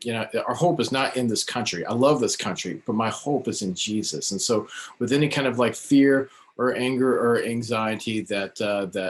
our hope is not in this country. I love this country, but my hope is in Jesus. And so with any kind of like fear or anger or anxiety that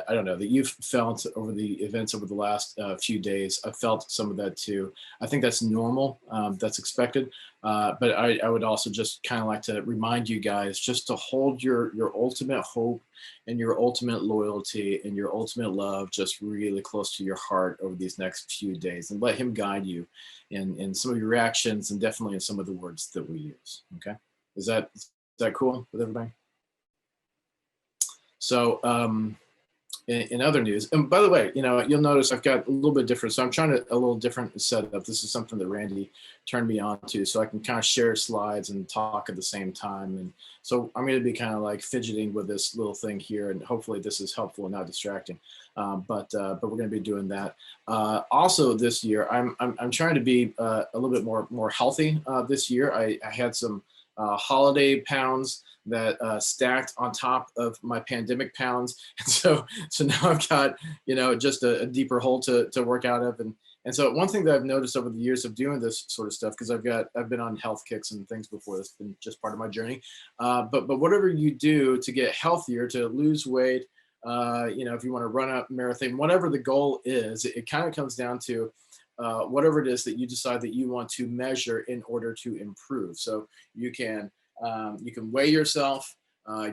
I don't know, that you've felt over the events over the last few days, I've felt some of that too. I think that's normal. That's expected. But I would also just kind of like to remind you guys just to hold your ultimate hope and your ultimate loyalty and your ultimate love just really close to your heart over these next few days, and let him guide you in some of your actions and definitely in some of the words that we use. Okay. Is that cool with everybody? So in other news, and by the way, you'll notice I've got a little bit different. So I'm trying a little different setup. This is something that Randy turned me on to, so I can kind of share slides and talk at the same time. And so I'm going to be kind of like fidgeting with this little thing here, and hopefully this is helpful and not distracting. But we're going to be doing that. Also this year, I'm trying to be a little bit more healthy. This year, I had some holiday pounds that stacked on top of my pandemic pounds. And so now I've got, just a deeper hole to work out of. And so one thing that I've noticed over the years of doing this sort of stuff, because I've been on health kicks and things before, that's been just part of my journey. But whatever you do to get healthier, to lose weight, if you want to run a marathon, whatever the goal is, it kind of comes down to whatever it is that you decide that you want to measure in order to improve. So you can weigh yourself,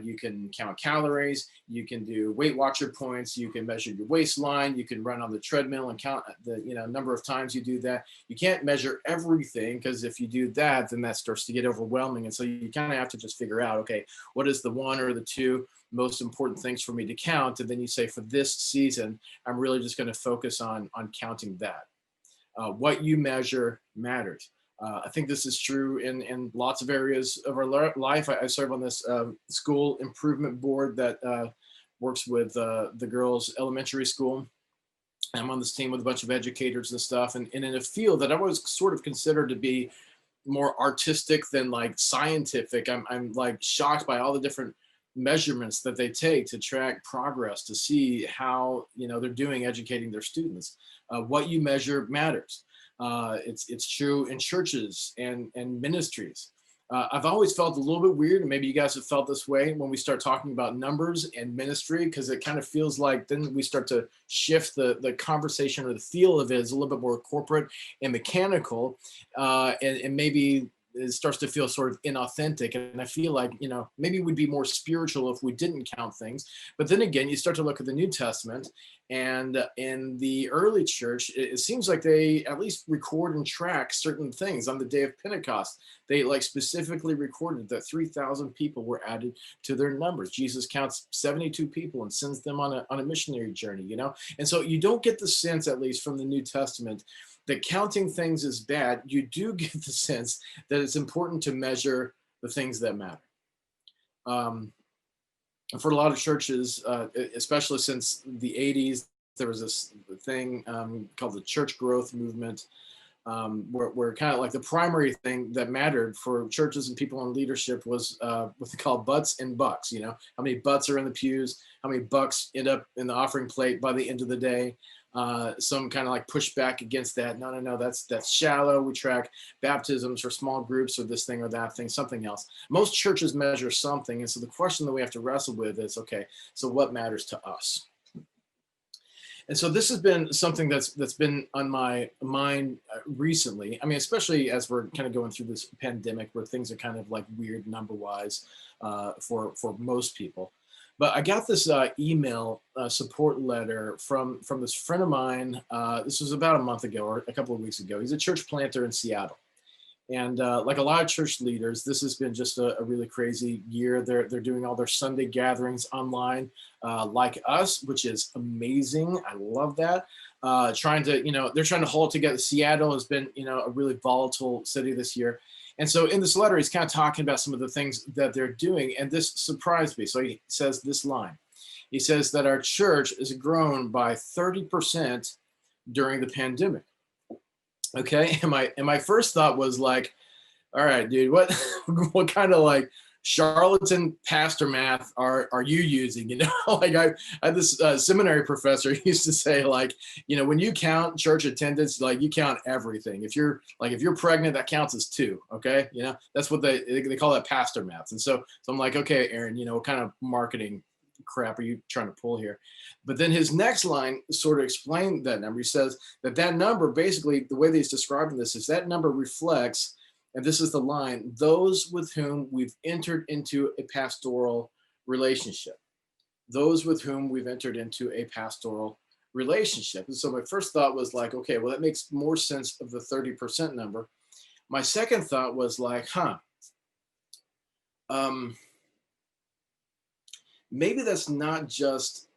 you can count calories, you can do Weight Watcher points, you can measure your waistline, you can run on the treadmill and count the number of times you do that. You can't measure everything, because if you do that, then that starts to get overwhelming. And so you kind of have to just figure out, okay, what is the one or the two most important things for me to count? And then you say, for this season, I'm really just going to focus on counting that. What you measure matters. I think this is true in lots of areas of our life. I serve on this school improvement board that works with the girls' elementary school. I'm on this team with a bunch of educators and stuff, and in a field that I was sort of considered to be more artistic than like scientific. I'm like shocked by all the different measurements that they take to track progress, to see how they're doing educating their students. What you measure matters. It's true in churches and ministries. I've always felt a little bit weird, and maybe you guys have felt this way, when we start talking about numbers and ministry, because it kind of feels like then we start to shift the conversation, or the feel of it is a little bit more corporate and mechanical, and maybe it starts to feel sort of inauthentic. And I feel like, maybe we'd be more spiritual if we didn't count things. But then again, you start to look at the New Testament, and in the early church, it seems like they at least record and track certain things. On the day of Pentecost, they like specifically recorded that 3,000 people were added to their numbers. Jesus counts 72 people and sends them on a missionary journey, And so you don't get the sense, at least from the New Testament, that counting things is bad. You do get the sense that it's important to measure the things that matter. For a lot of churches, especially since the 80s, there was this thing called the church growth movement, where kind of like the primary thing that mattered for churches and people in leadership was what they call butts and bucks. How many butts are in the pews, how many bucks end up in the offering plate by the end of the day. Some kind of like push back against that. No, that's shallow. We track baptisms for small groups, or this thing or that thing, something else. Most churches measure something. And so the question that we have to wrestle with is, okay, so what matters to us? And so this has been something that's been on my mind recently. I mean, especially as we're kind of going through this pandemic, where things are kind of like weird number-wise for most people. But I got this email support letter from this friend of mine. This was about a month ago, or a couple of weeks ago. He's a church planter in Seattle. And like a lot of church leaders, this has been just a really crazy year. They're doing all their Sunday gatherings online, like us, which is amazing. I love that. They're trying to hold together. Seattle has been, a really volatile city this year. And so in this letter, he's kind of talking about some of the things that they're doing. And this surprised me. So he says this line. He says that our church has grown by 30% during the pandemic. Okay. And my first thought was like, all right, dude, what kind of like charlatan pastor math are you using? Like I had this seminary professor used to say, like, when you count church attendance, like you count everything. If you're pregnant, that counts as 2. Okay, that's what they call that pastor math. And so I'm like, okay, Aaron, what kind of marketing crap are you trying to pull here? But then his next line sort of explained that number. He says that number, basically the way that he's describing this is that number reflects, and this is the line, those with whom we've entered into a pastoral relationship. Those with whom we've entered into a pastoral relationship. And so my first thought was like, okay, well, that makes more sense of the 30% number. My second thought was like, maybe that's not just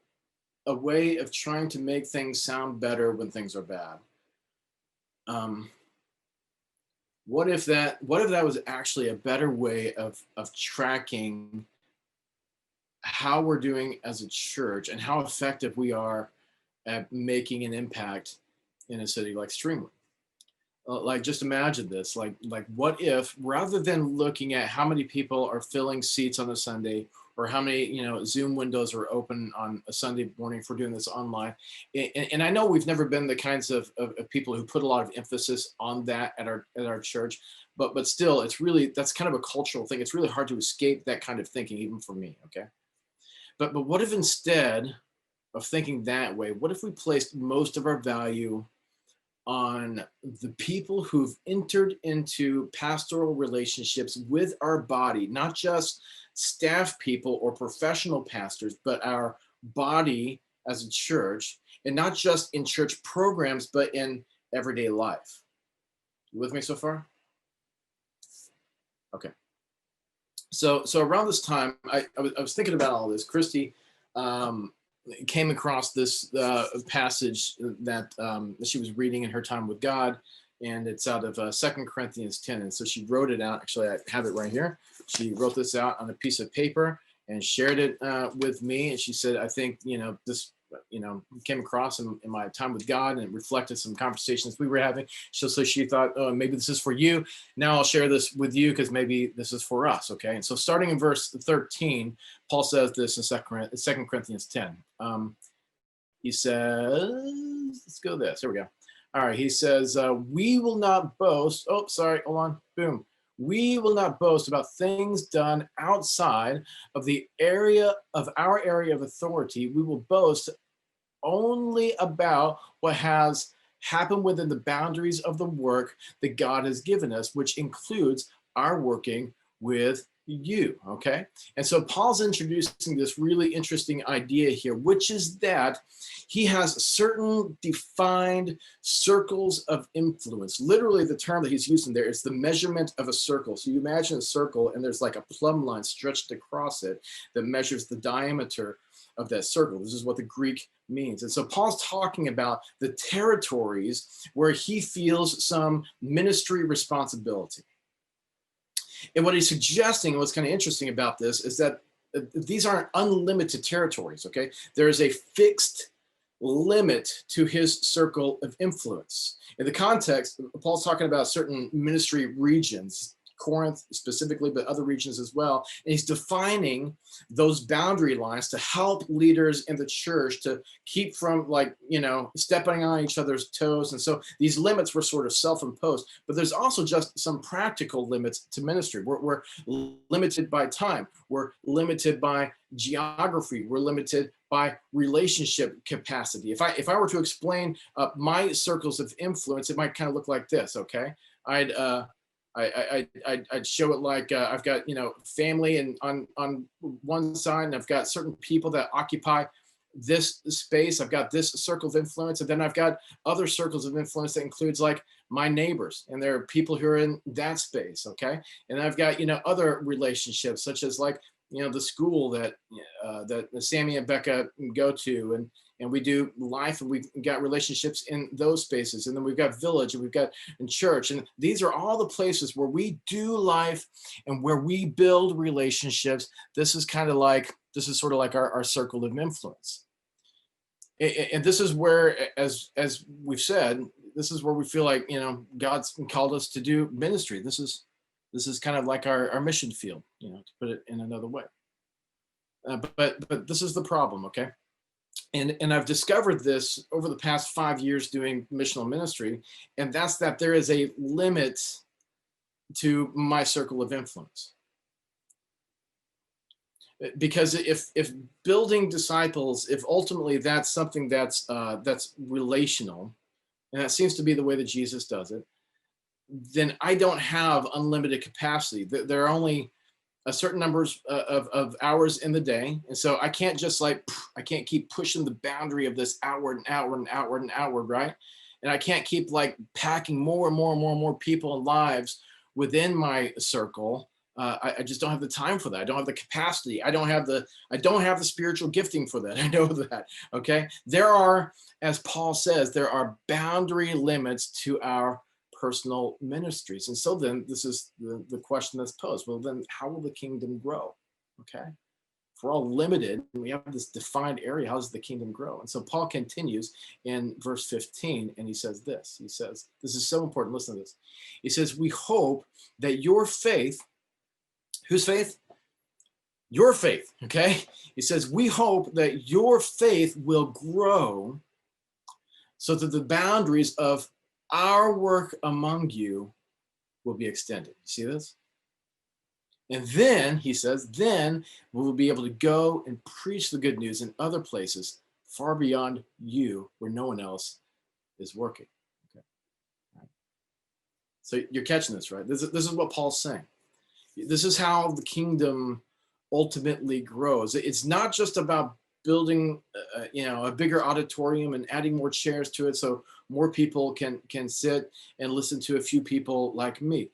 a way of trying to make things sound better when things are bad. What if that was actually a better way of tracking how we're doing as a church and how effective we are at making an impact in a city like Streamwood? Like, just imagine this, like what if, rather than looking at how many people are filling seats on a Sunday, or how many Zoom windows are open on a Sunday morning for doing this online, and I know we've never been the kinds of people who put a lot of emphasis on that at our church, but still, that's kind of a cultural thing. It's really hard to escape that kind of thinking, even for me. Okay, but what if, instead of thinking that way, what if we placed most of our value on the people who've entered into pastoral relationships with our body, not just staff people or professional pastors, but our body as a church, and not just in church programs, but in everyday life? You with me so far? Okay. So around this time, I was thinking about all this. Christy came across this passage that she was reading in her time with God, and it's out of 2 Corinthians 10. And so she wrote it out. Actually, I have it right here. She wrote this out on a piece of paper and shared it with me. And she said, I think, this, came across in my time with God, and it reflected some conversations we were having. So she thought, oh, maybe this is for you. Now I'll share this with you because maybe this is for us. Okay. And so starting in verse 13, Paul says this in 2 Corinthians 10. He says, let's go this. Here we go. All right. He says, we will not boast. Oh, sorry. Hold on. Boom. We will not boast about things done outside of the area of our area of authority. We will boast only about what has happened within the boundaries of the work that God has given us, which includes our working with you. Okay. And so Paul's introducing this really interesting idea here, which is that he has certain defined circles of influence. Literally, the term that he's using there is the measurement of a circle. So you imagine a circle, and there's like a plumb line stretched across it that measures the diameter of that circle. This is what the Greek means. And so Paul's talking about the territories where he feels some ministry responsibility. And what he's suggesting, and what's kind of interesting about this, is that these aren't unlimited territories, okay? There is a fixed limit to his circle of influence. In the context, Paul's talking about certain ministry regions, Corinth specifically, but other regions as well. And he's defining those boundary lines to help leaders in the church to keep from, like, stepping on each other's toes. And so these limits were sort of self-imposed, but there's also just some practical limits to ministry. We're limited by time. We're limited by geography. We're limited by relationship capacity. If I were to explain my circles of influence, it might kind of look like this, okay? I'd show it like I've got family and on one side, and I've got certain people that occupy this space. I've got this circle of influence, and then I've got other circles of influence that includes like my neighbors, and there are people who are in that space, okay? And I've got other relationships, such as like the school that Sammy and Becca go to, and we do life, and we've got relationships in those spaces. And then we've got village, and we've got in church. And these are all the places where we do life and where we build relationships. This is sort of like our circle of influence. And this is where, as we've said, this is where we feel like, God's called us to do ministry. This is This is kind of like our mission field, to put it in another way. But this is the problem, okay? And I've discovered this over the past 5 years doing missional ministry, and that's that there is a limit to my circle of influence. Because if building disciples, if ultimately that's something that's relational, and that seems to be the way that Jesus does it, then I don't have unlimited capacity. There are only a certain numbers of hours in the day. And so I can't just I can't keep pushing the boundary of this outward and outward and outward and outward, right? And I can't keep packing more and more and more and more people and lives within my circle. I just don't have the time for that. I don't have the capacity. I don't have the spiritual gifting for that. I know that. Okay. There are, as Paul says, there are boundary limits to our personal ministries. And so then this is the question that's posed. Well, then how will the kingdom grow? Okay. If we're all limited and we have this defined area, how does the kingdom grow? And so Paul continues in verse 15, and he says this. He says, this is so important. Listen to this. He says, we hope that your faith, whose faith? Your faith, okay? He says, we hope that your faith will grow so that the boundaries of our work among you will be extended. You see this? And then, he says, then we will be able to go and preach the good news in other places far beyond you where no one else is working. Okay. Right. So you're catching this, right? This is what Paul's saying. This is how the kingdom ultimately grows. It's not just about building a bigger auditorium and adding more chairs to it so more people can sit and listen to a few people like me.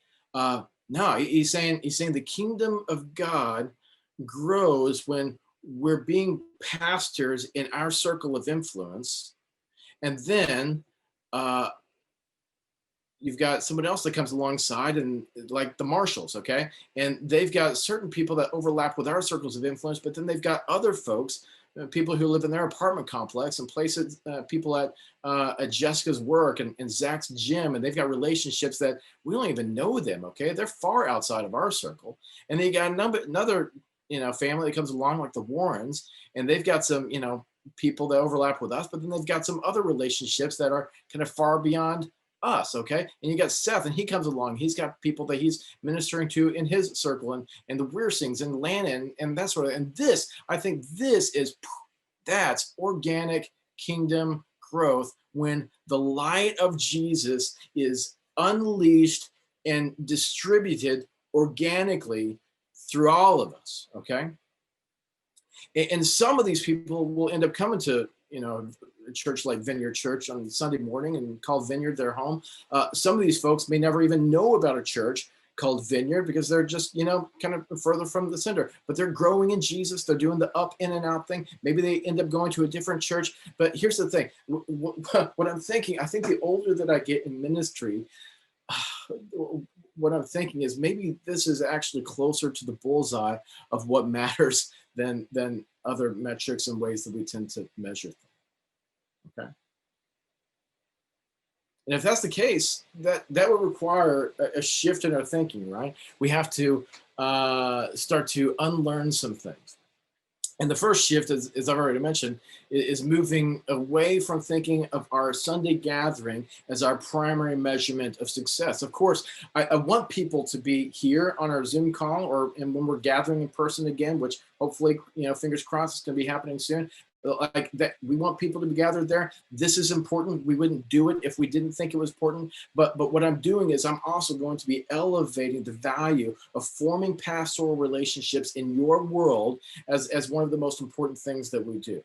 No, he's saying the kingdom of God grows when we're being pastors in our circle of influence, and then you've got somebody else that comes alongside, and like the Marshalls, okay? And they've got certain people that overlap with our circles of influence, but then they've got other folks, people who live in their apartment complex and places, people at Jessica's work and Zach's gym, and they've got relationships that we don't even know them, okay? They're far outside of our circle. And they got another, family that comes along like the Warrens, and they've got some, people that overlap with us, but then they've got some other relationships that are kind of far beyond us, okay? And you got Seth, and he comes along. He's got people that he's ministering to in his circle, and the Weersings and Lannon and that sort of. And this, I think, that's organic kingdom growth when the light of Jesus is unleashed and distributed organically through all of us, okay? And some of these people will end up coming to a church like Vineyard Church on Sunday morning and call Vineyard their home. Some of these folks may never even know about a church called Vineyard because they're just, kind of further from the center, but they're growing in Jesus. They're doing the up in and out thing. Maybe they end up going to a different church. But here's the thing. What I'm thinking, I think the older that I get in ministry, what I'm thinking is maybe this is actually closer to the bullseye of what matters than other metrics and ways that we tend to measure things. Okay. And if that's the case, that would require a shift in our thinking, right? We have to start to unlearn some things. And the first shift, as I've already mentioned, is moving away from thinking of our Sunday gathering as our primary measurement of success. Of course, I want people to be here on our Zoom call and when we're gathering in person again, which hopefully, fingers crossed, it's going to be happening soon. Like that, we want people to be gathered there. This is important. We wouldn't do it if we didn't think it was important. But what I'm doing is I'm also going to be elevating the value of forming pastoral relationships in your world as one of the most important things that we do.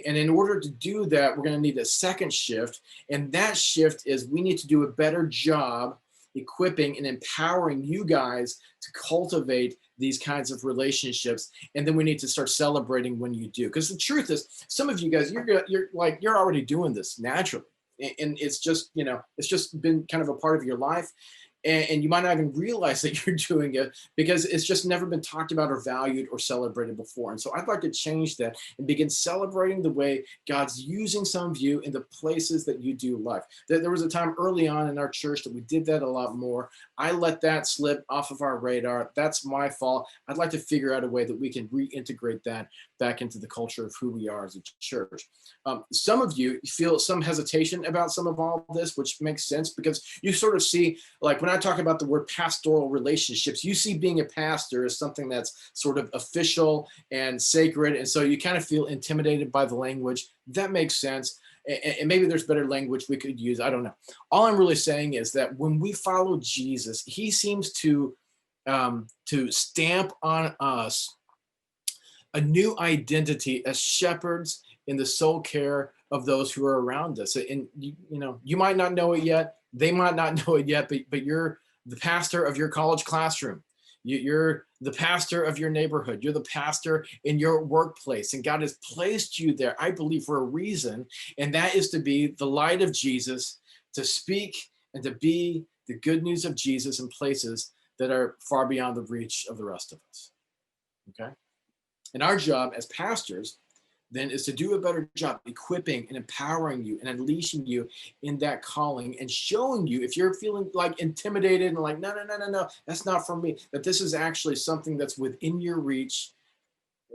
And in order to do that, we're going to need a second shift. And that shift is we need to do a better job equipping and empowering you guys to cultivate these kinds of relationships, and then we need to start celebrating when you do. Because the truth is, some of you guys, you're already doing this naturally, and it's just it's just been kind of a part of your life. And you might not even realize that you're doing it because it's just never been talked about or valued or celebrated before. And so I'd like to change that and begin celebrating the way God's using some of you in the places that you do life. There was a time early on in our church that we did that a lot more. I let that slip off of our radar. That's my fault. I'd like to figure out a way that we can reintegrate that back into the culture of who we are as a church. Some of you feel some hesitation about some of all this, which makes sense because you sort of see, like when I talk about the word pastoral relationships, you see being a pastor as something that's sort of official and sacred. And so you kind of feel intimidated by the language. That makes sense. And maybe there's better language we could use. I don't know. All I'm really saying is that when we follow Jesus, he seems to stamp on us a new identity as shepherds in the soul care of those who are around us. And you might not know it yet. They might not know it yet, but you're the pastor of your college classroom. You're the pastor of your neighborhood. You're the pastor in your workplace. And God has placed you there, I believe, for a reason. And that is to be the light of Jesus, to speak and to be the good news of Jesus in places that are far beyond the reach of the rest of us. Okay? And our job as pastors then is to do a better job equipping and empowering you and unleashing you in that calling and showing you, if you're feeling like intimidated and like, no, that's not for me, that this is actually something that's within your reach,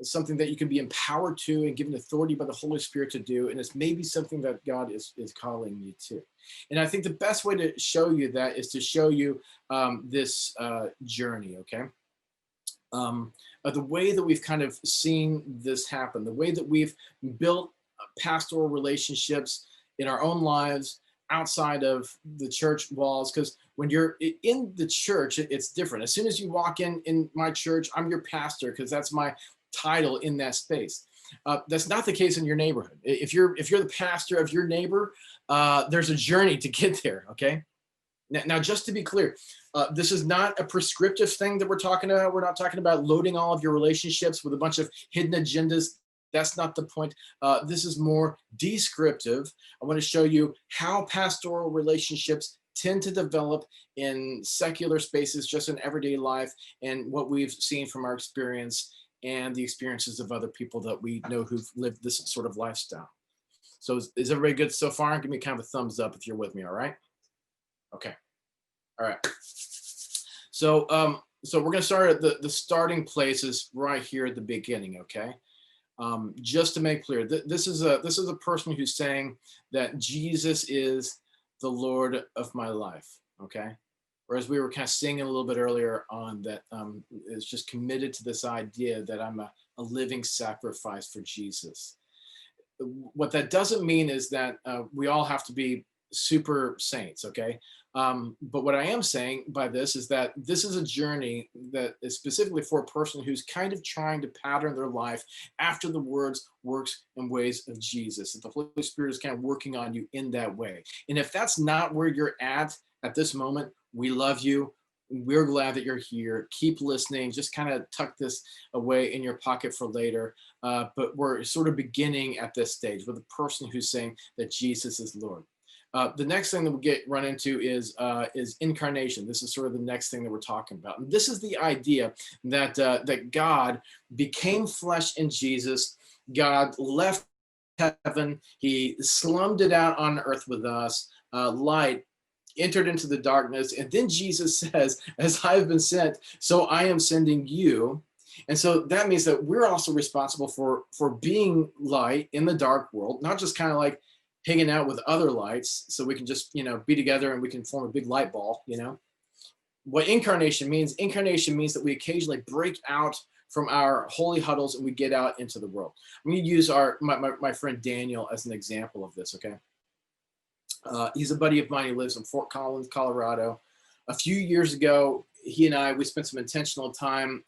something that you can be empowered to and given authority by the Holy Spirit to do. And it's maybe something that God is calling you to. And I think the best way to show you that is to show you this journey, okay? The way that we've kind of seen this happen, the way that we've built pastoral relationships in our own lives outside of the church walls. Because when you're in the church, it's different. As soon as you walk in my church, I'm your pastor because that's my title in that space. That's not the case in your neighborhood. If you're the pastor of your neighbor, there's a journey to get there, okay? Now, just to be clear, this is not a prescriptive thing that we're talking about. We're not talking about loading all of your relationships with a bunch of hidden agendas. That's not the point. This is more descriptive. I want to show you how pastoral relationships tend to develop in secular spaces, just in everyday life, and what we've seen from our experience and the experiences of other people that we know who've lived this sort of lifestyle. So is everybody good so far? Give me kind of a thumbs up if you're with me, all right? Okay. All right. So we're going to start at the starting places right here at the beginning, okay? Just to make clear, this is a person who's saying that Jesus is the Lord of my life, okay? Whereas we were kind of singing a little bit earlier on that is just committed to this idea that I'm a living sacrifice for Jesus. What that doesn't mean is that we all have to be super saints, okay? But what I am saying by this is that this is a journey that is specifically for a person who's kind of trying to pattern their life after the words, works, and ways of Jesus. That the Holy Spirit is kind of working on you in that way. And if that's not where you're at this moment, we love you. We're glad that you're here. Keep listening. Just kind of tuck this away in your pocket for later. But we're sort of beginning at this stage with a person who's saying that Jesus is Lord. The next thing that we'll run into is incarnation. This is sort of the next thing that we're talking about. And this is the idea that that God became flesh in Jesus. God left heaven. He slummed it out on earth with us. Light entered into the darkness. And then Jesus says, as I have been sent, so I am sending you. And so that means that we're also responsible for being light in the dark world, not just kind of like hanging out with other lights so we can just, be together and we can form a big light ball, What incarnation means that we occasionally break out from our holy huddles and we get out into the world. I'm going to use my friend Daniel as an example of this, okay? He's a buddy of mine. He lives in Fort Collins, Colorado. A few years ago, he and we spent some intentional time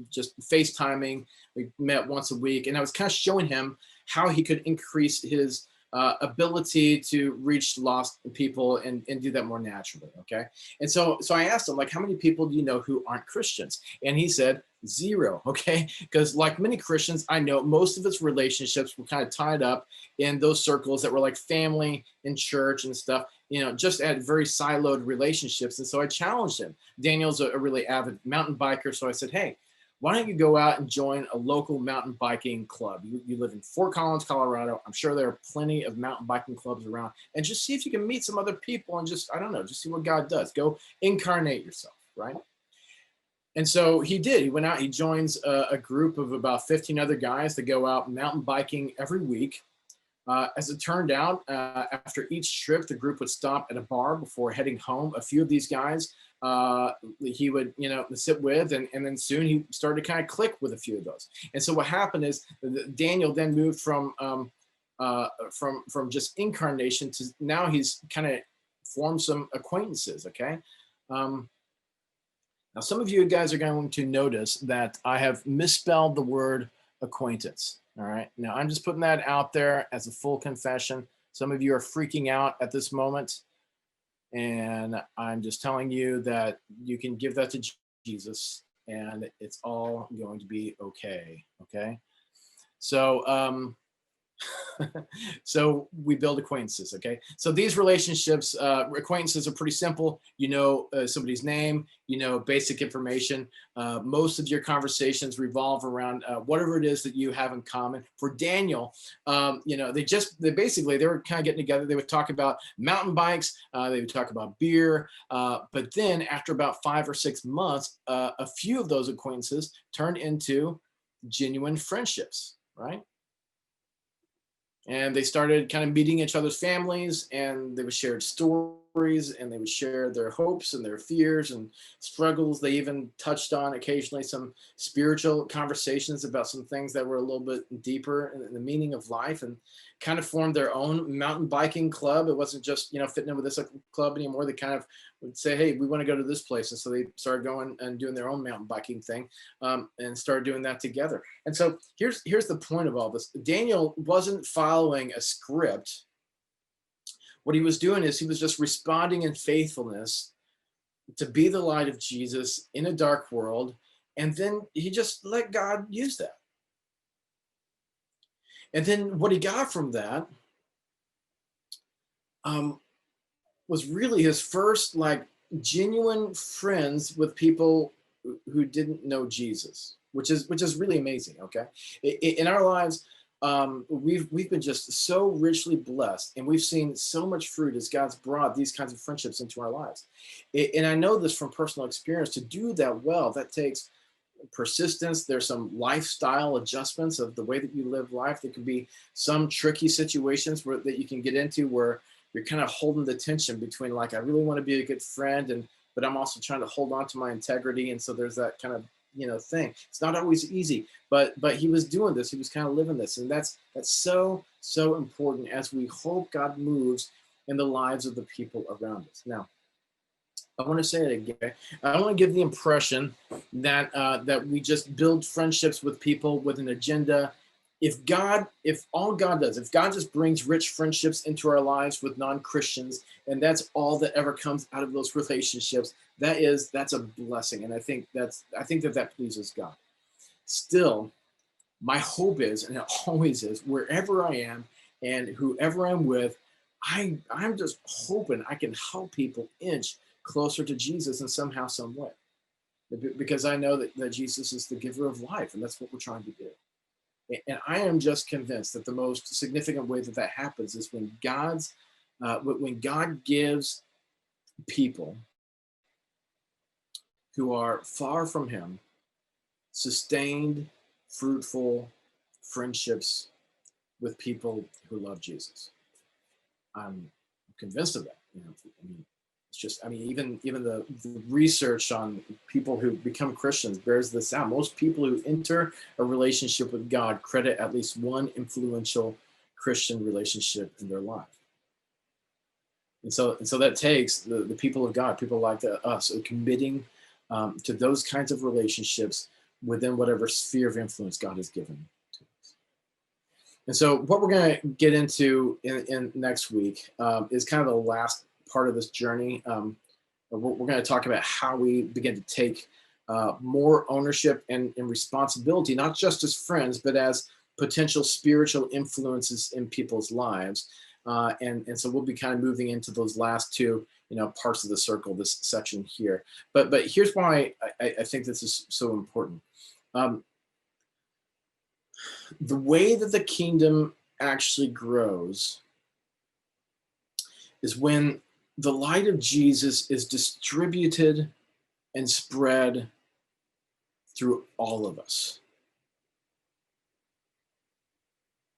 just FaceTiming. We met once a week, and I was kind of showing him how he could increase his ability to reach lost people and do that more naturally. Okay. And so I asked him, like, how many people do you know who aren't Christians? And he said, zero. Okay. Because like many Christians, I know most of his relationships were kind of tied up in those circles that were like family and church and stuff, just at very siloed relationships. And so I challenged him. Daniel's a really avid mountain biker. So I said, hey, why don't you go out and join a local mountain biking club? You live in Fort Collins, Colorado. I'm sure there are plenty of mountain biking clubs around, and just see if you can meet some other people and just, I don't know, just see what God does. Go incarnate yourself, right? And so he did. He went out, he joins a group of about 15 other guys that go out mountain biking every week. As it turned out, after each trip, the group would stop at a bar before heading home. A few of these guys he would, sit with, and then soon he started to kind of click with a few of those. And so what happened is Daniel then moved from just incarnation to now he's kind of formed some acquaintances. Okay. Now some of you guys are going to notice that I have misspelled the word acquaintance. All right. Now I'm just putting that out there as a full confession. Some of you are freaking out at this moment. And I'm just telling you that you can give that to Jesus and it's all going to be okay. Okay. So, so we build acquaintances. Okay. So these relationships, acquaintances are pretty simple. Somebody's name, basic information. Most of your conversations revolve around whatever it is that you have in common. For Daniel, they were kind of getting together. They would talk about mountain bikes. They would talk about beer. But then after about 5 or 6 months, a few of those acquaintances turned into genuine friendships, right? And they started kind of meeting each other's families, and they would share stories, and they would share their hopes and their fears and struggles. They even touched on occasionally some spiritual conversations about some things that were a little bit deeper in the meaning of life, and kind of formed their own mountain biking club. It wasn't just, fitting in with this club anymore. They kind of would say, hey, we want to go to this place. And so they started going and doing their own mountain biking thing, and started doing that together. And so here's the point of all this. Daniel wasn't following a script. What he was doing is he was just responding in faithfulness to be the light of Jesus in a dark world. And then he just let God use that. And then what he got from that was really his first genuine friends with people who didn't know Jesus, which is really amazing. Okay, in our lives, we've been just so richly blessed, and we've seen so much fruit as God's brought these kinds of friendships into our lives. And I know this from personal experience. To do that well, that takes persistence. There's some lifestyle adjustments of the way that you live life. There can be some tricky situations that you can get into where you're kind of holding the tension between I really want to be a good friend, but I'm also trying to hold on to my integrity. And so there's that kind of thing. It's not always easy, but he was doing this. He was kind of living this, and that's so important as we hope God moves in the lives of the people around us. Now, I want to say it again. I don't want to give the impression that that we just build friendships with people with an agenda. If God just brings rich friendships into our lives with non-Christians, and that's all that ever comes out of those relationships, that's a blessing. And I think that pleases God. Still, my hope is, and it always is, wherever I am and whoever I'm with, I'm just hoping I can help people inch closer to Jesus in somehow, some way. Because I know that Jesus is the giver of life, and that's what we're trying to do. And I am just convinced that the most significant way that happens is when God gives people who are far from him sustained, fruitful friendships with people who love Jesus. I'm convinced of that. Even the research on people who become Christians bears this out. Most people who enter a relationship with God credit at least one influential Christian relationship in their life. And so that takes the people of God, people like us, committing to those kinds of relationships within whatever sphere of influence God has given to us. And so what we're going to get into in next week is kind of the last part of this journey. We're going to talk about how we begin to take more ownership and responsibility, not just as friends, but as potential spiritual influences in people's lives. And so we'll be kind of moving into those last two, parts of the circle, this section here. But here's why I think this is so important. The way that the kingdom actually grows is when the light of Jesus is distributed and spread through all of us.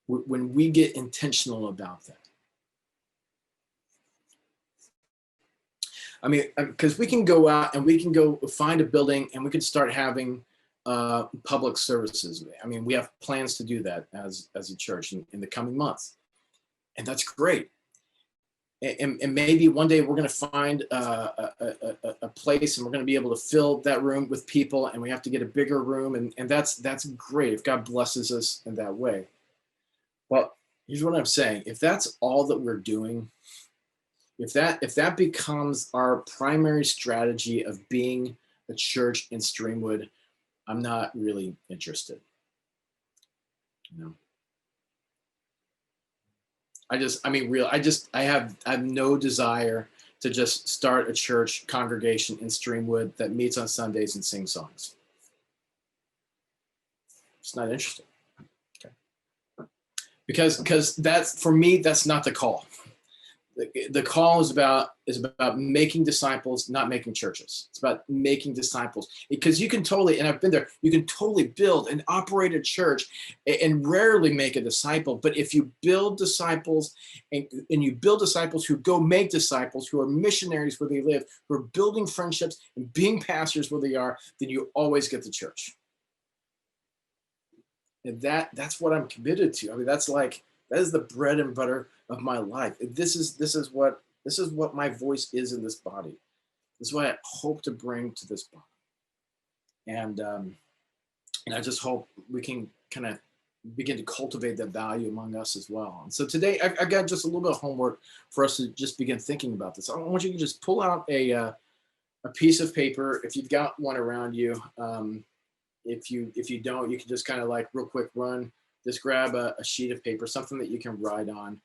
When we get intentional about that. I mean, because we can go out and we can go find a building and we can start having public services. I mean, we have plans to do that as a church in the coming months. And that's great. And maybe one day we're going to find a place and we're going to be able to fill that room with people, and we have to get a bigger room. And that's great if God blesses us in that way. Well, here's what I'm saying. If that's all that we're doing, if that becomes our primary strategy of being a church in Streamwood, I'm not really interested. I have no desire to just start a church congregation in Streamwood that meets on Sundays and sings songs. It's not interesting. Okay. Because that's, for me, that's not the call. The call is about making disciples, not making churches. It's about making disciples, because you can totally, and I've been there, you can totally build and operate a church and rarely make a disciple. But if you build disciples and you build disciples who go make disciples, who are missionaries where they live, who are building friendships and being pastors where they are, then you always get the church. And that's what I'm committed to. I mean, that is the bread and butter of my life. This is what my voice is in this body. This is what I hope to bring to this body. And I just hope we can kind of begin to cultivate that value among us as well. And so today I got just a little bit of homework for us to just begin thinking about this. I want you to just pull out a piece of paper, if you've got one around you. If you don't, you can just kind of like real quick just grab a sheet of paper, something that you can write on.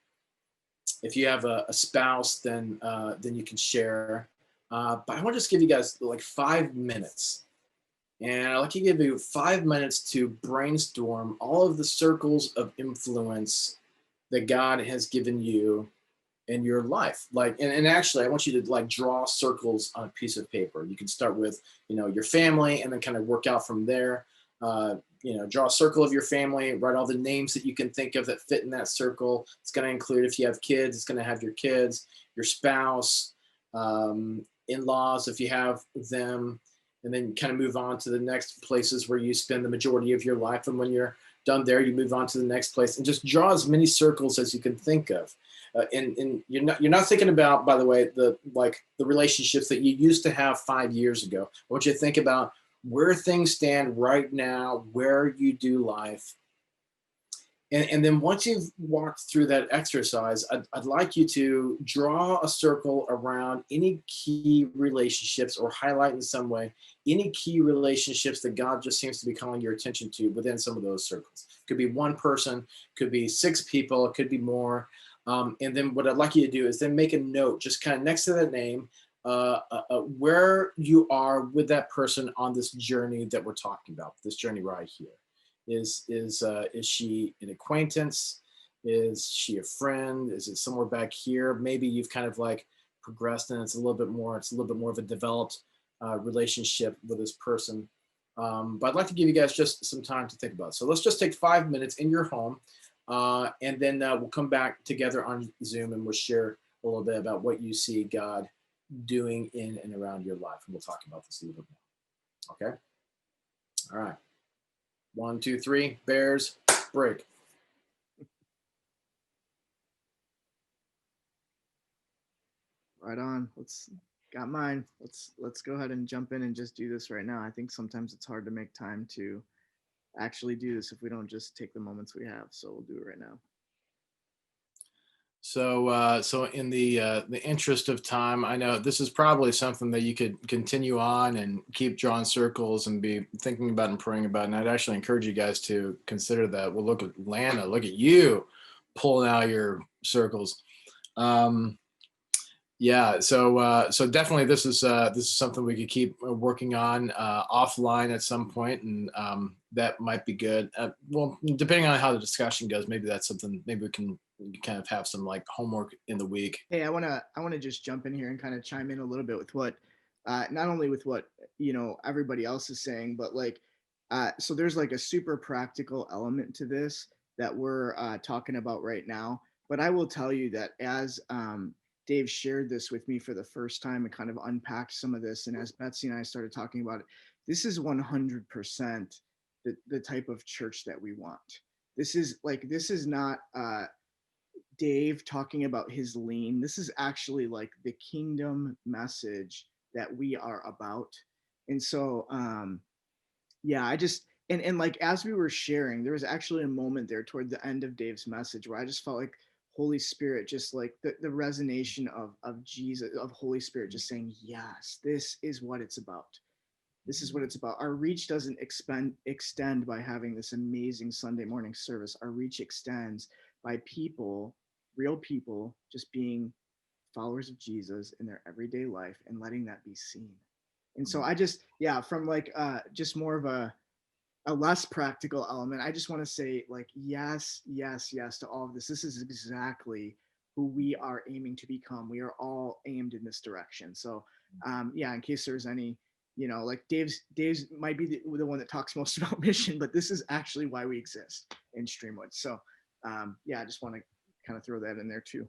If you have a spouse, then you can share. But I want to just give you guys like 5 minutes. And I'd like to give you 5 minutes to brainstorm all of the circles of influence that God has given you in your life. And actually, I want you to draw circles on a piece of paper. You can start with, your family, and then kind of work out from there. Draw a circle of your family, write all the names that you can think of that fit in that circle. It's going to include, if you have kids, it's going to have your kids, your spouse, in-laws, if you have them, and then kind of move on to the next places where you spend the majority of your life. And when you're done there, you move on to the next place, and just draw as many circles as you can think of. And you're not thinking about, by the way, the relationships that you used to have 5 years ago. I want you to think about where things stand right now, where you do life. And then once you've walked through that exercise, I'd like you to draw a circle around any key relationships, or highlight in some way any key relationships that God just seems to be calling your attention to within some of those circles. Could be one person, could be 6 people, it could be more. And then what I'd like you to do is then make a note just kind of next to that name, where you are with that person on this journey that we're talking about, this journey right here. Is she an acquaintance? Is she a friend? Is it somewhere back here? Maybe you've kind of progressed, and it's a little bit more of a developed relationship with this person. But I'd like to give you guys just some time to think about it. So let's just take 5 minutes in your home, and then we'll come back together on Zoom, and we'll share a little bit about what you see God doing in and around your life. And we'll talk about this a little bit more. Okay? All right. 1, 2, 3, bears, break. Right on. Got mine. Let's go ahead and jump in and just do this right now. I think sometimes it's hard to make time to actually do this if we don't just take the moments we have. So we'll do it right now. So in the interest of time, I know this is probably something that you could continue on and keep drawing circles and be thinking about and praying about. And I'd actually encourage you guys to consider that. Well, look at Lana, look at you pulling out your circles. Yeah, so definitely this is something we could keep working on offline at some point, and that might be good. Well, depending on how the discussion goes, maybe that's something. Maybe we can kind of have some like homework in the week. Hey, I wanna just jump in here and kind of chime in a little bit with what, not only with what everybody else is saying, but like, so there's like a super practical element to this that we're talking about right now. But I will tell you that as Dave shared this with me for the first time and kind of unpacked some of this, and as Betsy and I started talking about it, this is 100% the type of church that we want. This is not Dave talking about his lean. This is actually like the kingdom message that we are about. And so, yeah, I just, and like, as we were sharing, there was actually a moment there toward the end of Dave's message where I just felt like Holy Spirit, just like the resonation of Jesus, of Holy Spirit, just saying, yes, this is what it's about. This is what it's about. Our reach doesn't extend by having this amazing Sunday morning service. Our reach extends by people, real people, just being followers of Jesus in their everyday life and letting that be seen. And so I just, yeah, from like just more of a less practical element, I just want to say like, yes, yes, yes to all of this. This is exactly who we are aiming to become. We are all aimed in this direction. So yeah, in case there's any, like Dave's might be the one that talks most about mission, but this is actually why we exist in Streamwood. So yeah, I just want to kind of throw that in there too.